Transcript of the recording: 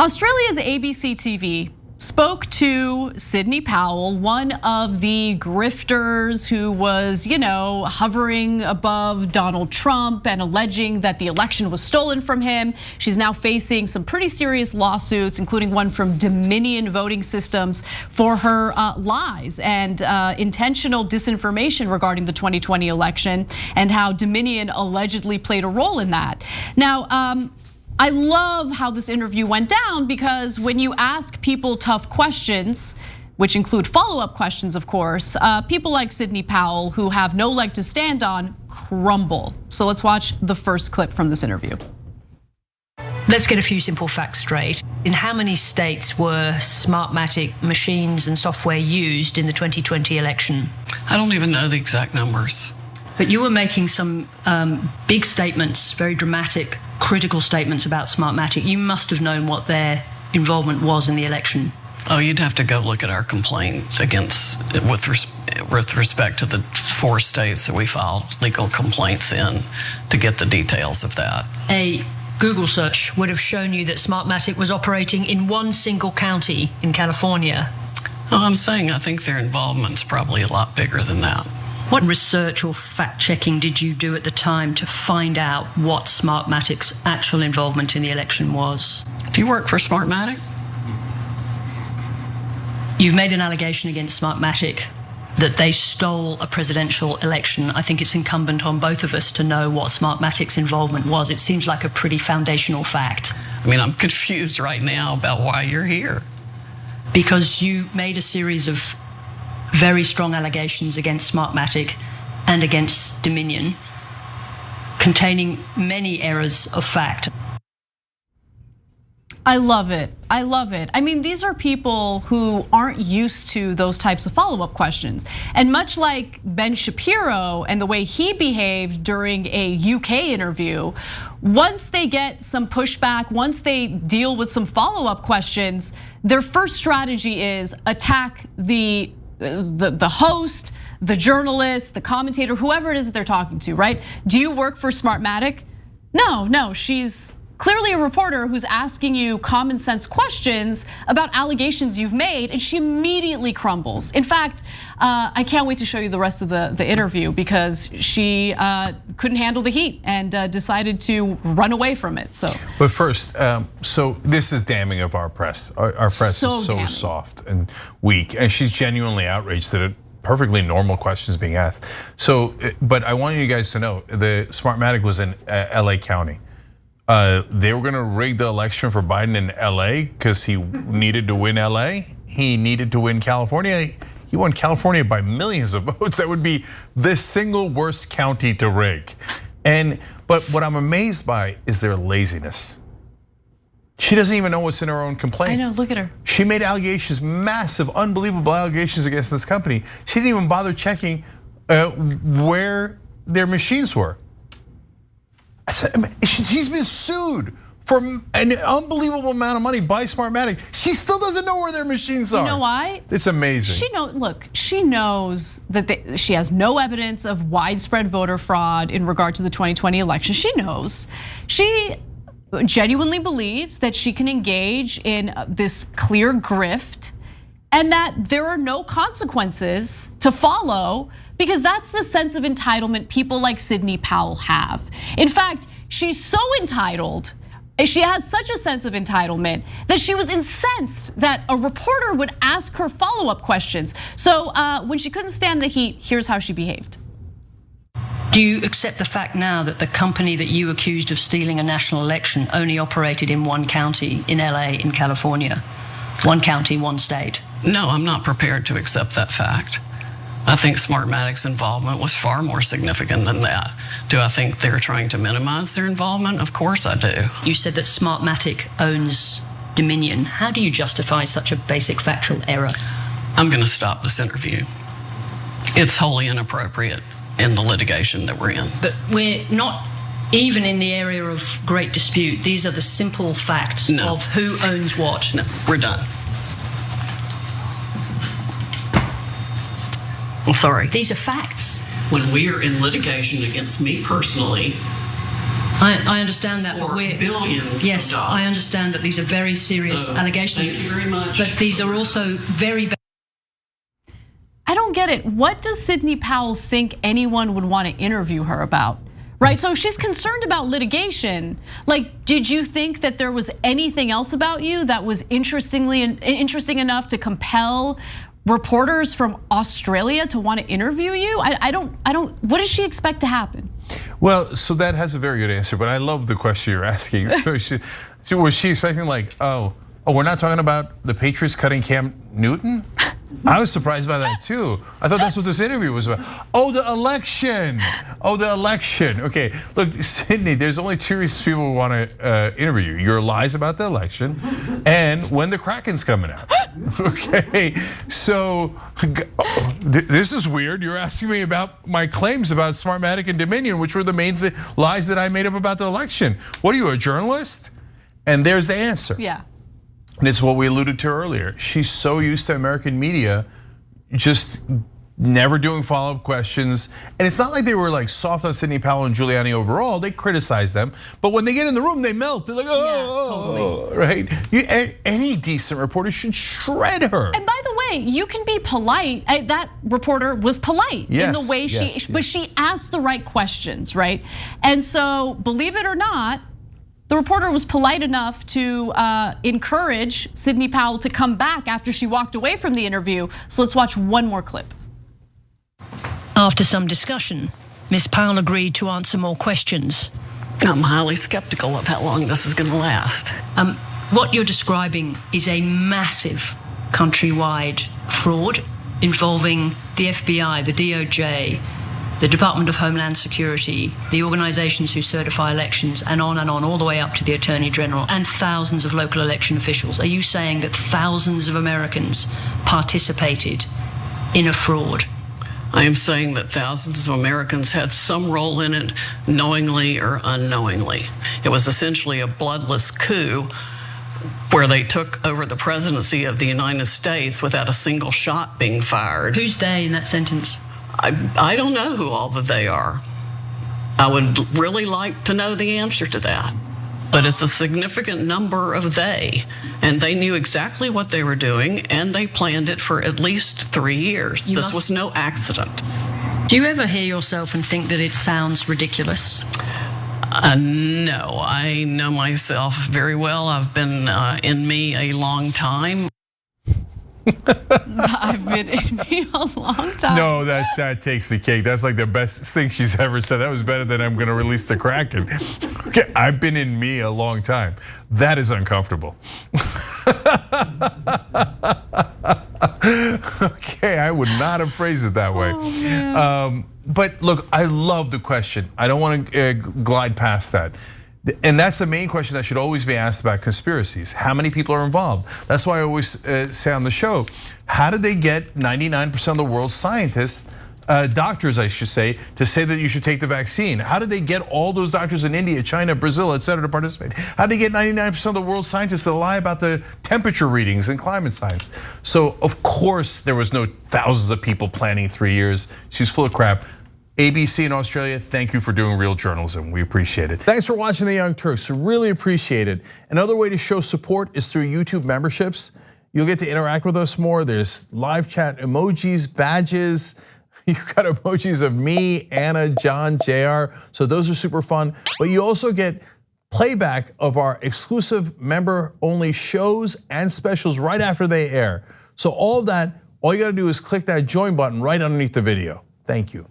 Australia's ABC TV spoke to Sidney Powell, one of the grifters who was, hovering above Donald Trump and alleging that the election was stolen from him. She's now facing some pretty serious lawsuits, including one from Dominion Voting Systems for her lies and intentional disinformation regarding the 2020 election and how Dominion allegedly played a role in that. Now, I love how this interview went down because when you ask people tough questions, which include follow-up questions, of course, people like Sidney Powell, who have no leg to stand on, crumble. So let's watch the first clip from this interview. Let's get a few simple facts straight. In how many states were Smartmatic machines and software used in the 2020 election? I don't even know the exact numbers. But you were making some big statements, very dramatic, critical statements about Smartmatic. You must have known what their involvement was in the election. Oh, you'd have to go look at our complaint with respect to the 4 states that we filed legal complaints in to get the details of that. A Google search would have shown you that Smartmatic was operating in one single county in California. Oh, I'm saying I think their involvement's probably a lot bigger than that. What research or fact-checking did you do at the time to find out what Smartmatic's actual involvement in the election was? Do you work for Smartmatic? You've made an allegation against Smartmatic that they stole a presidential election. I think it's incumbent on both of us to know what Smartmatic's involvement was. It seems like a pretty foundational fact. I mean, I'm confused right now about why you're here. Because you made a series of very strong allegations against Smartmatic and against Dominion, containing many errors of fact. I love it. I love it. I mean, these are people who aren't used to those types of follow-up questions. And much like Ben Shapiro and the way he behaved during a UK interview, once they get some pushback, once they deal with some follow-up questions, their first strategy is attack the host, the journalist, the commentator, whoever it is that they're talking to, right? Do you work for Smartmatic? No, she's clearly a reporter who's asking you common sense questions about allegations you've made, and she immediately crumbles. In fact, I can't wait to show you the rest of the interview because she couldn't handle the heat and decided to run away from it. But first, so this is damning of our press. Our press so is so damning. Soft and weak, and she's genuinely outraged that a perfectly normal questions being asked. So, but I want you guys to know the Smartmatic was in LA County. They were gonna rig the election for Biden in LA because he needed to win LA. He needed to win California. He won California by millions of votes. That would be the single worst county to rig. But what I'm amazed by is their laziness. She doesn't even know what's in her own complaint. I know, look at her. She made allegations, massive, unbelievable allegations against this company. She didn't even bother checking where their machines were. She's been sued for an unbelievable amount of money by Smartmatic. She still doesn't know where their machines are. You know why? It's amazing. She knows that she has no evidence of widespread voter fraud in regard to the 2020 election. She knows. She genuinely believes that she can engage in this clear grift and that there are no consequences to follow, because that's the sense of entitlement people like Sidney Powell have. In fact, she's so entitled, she has such a sense of entitlement that she was incensed that a reporter would ask her follow-up questions. So when she couldn't stand the heat, here's how she behaved. Do you accept the fact now that the company that you accused of stealing a national election only operated in one county in LA in California? One county, one state? No, I'm not prepared to accept that fact. I think Smartmatic's involvement was far more significant than that. Do I think they're trying to minimize their involvement? Of course I do. You said that Smartmatic owns Dominion. How do you justify such a basic factual error? I'm gonna stop this interview. It's wholly inappropriate in the litigation that we're in. But we're not even in the area of great dispute. These are the simple facts of who owns what. No, we're done. I'm sorry. These are facts. When we are in litigation against me personally, I understand that, but we're billions. Yes, I understand that these are very serious allegations. Thank you very much. But these are also very. I don't get it. What does Sidney Powell think anyone would want to interview her about? Right, so if she's concerned about litigation, like, did you think that there was anything else about you that was interesting enough to compel reporters from Australia to want to interview you? I don't, what does she expect to happen? Well, so that has a very good answer, but I love the question you're asking. So was she expecting like, oh, we're not talking about the Patriots cutting Cam Newton? I was surprised by that too. I thought that's what this interview was about. Oh, the election. Oh, the election. Okay, look, Sidney, there's only two reasons people want to interview you. Your lies about the election and when the Kraken's coming out. Okay, so this is weird. You're asking me about my claims about Smartmatic and Dominion, which were the main lies that I made up about the election. What are you, a journalist? And there's the answer. Yeah. And it's what we alluded to earlier. She's so used to American media just never doing follow-up questions. And it's not like they were like soft on Sidney Powell and Giuliani overall. They criticized them. But when they get in the room, they melt. They're like, oh, totally. Right? Any decent reporter should shred her. And by the way, you can be polite. That reporter was polite in the way but she asked the right questions, right? And so, believe it or not, the reporter was polite enough to encourage Sidney Powell to come back after she walked away from the interview. So let's watch one more clip. After some discussion, Ms. Powell agreed to answer more questions. I'm highly skeptical of how long this is going to last. What you're describing is a massive countrywide fraud involving the FBI, the DOJ, the Department of Homeland Security, the organizations who certify elections, and on, all the way up to the Attorney General and thousands of local election officials. Are you saying that thousands of Americans participated in a fraud? I am saying that thousands of Americans had some role in it, knowingly or unknowingly. It was essentially a bloodless coup where they took over the presidency of the United States without a single shot being fired. Who's they in that sentence? I don't know who all that they are. I would really like to know the answer to that. But it's a significant number of they, and they knew exactly what they were doing, and they planned it for at least 3 years. This was no accident. Do you ever hear yourself and think that it sounds ridiculous? No, I know myself very well. I've been in me a long time. I've been in me a long time. No, that takes the cake. That's like the best thing she's ever said. That was better than I'm gonna release the Kraken. Okay, I've been in me a long time. That is uncomfortable. Okay, I would not have phrased it that way. Oh, but look, I love the question. I don't want to glide past that. And that's the main question that should always be asked about conspiracies. How many people are involved? That's why I always say on the show, how did they get 99% of the world's scientists, doctors I should say that you should take the vaccine? How did they get all those doctors in India, China, Brazil, et cetera, to participate? How did they get 99% of the world's scientists to lie about the temperature readings and climate science? So of course there was no thousands of people planning 3 years. She's full of crap. ABC in Australia, thank you for doing real journalism. We appreciate it. Thanks for watching The Young Turks, really appreciate it. Another way to show support is through YouTube memberships. You'll get to interact with us more. There's live chat emojis, badges. You've got emojis of me, Anna, John, JR. So those are super fun. But you also get playback of our exclusive member-only shows and specials right after they air. So all of that, all you gotta do is click that join button right underneath the video. Thank you.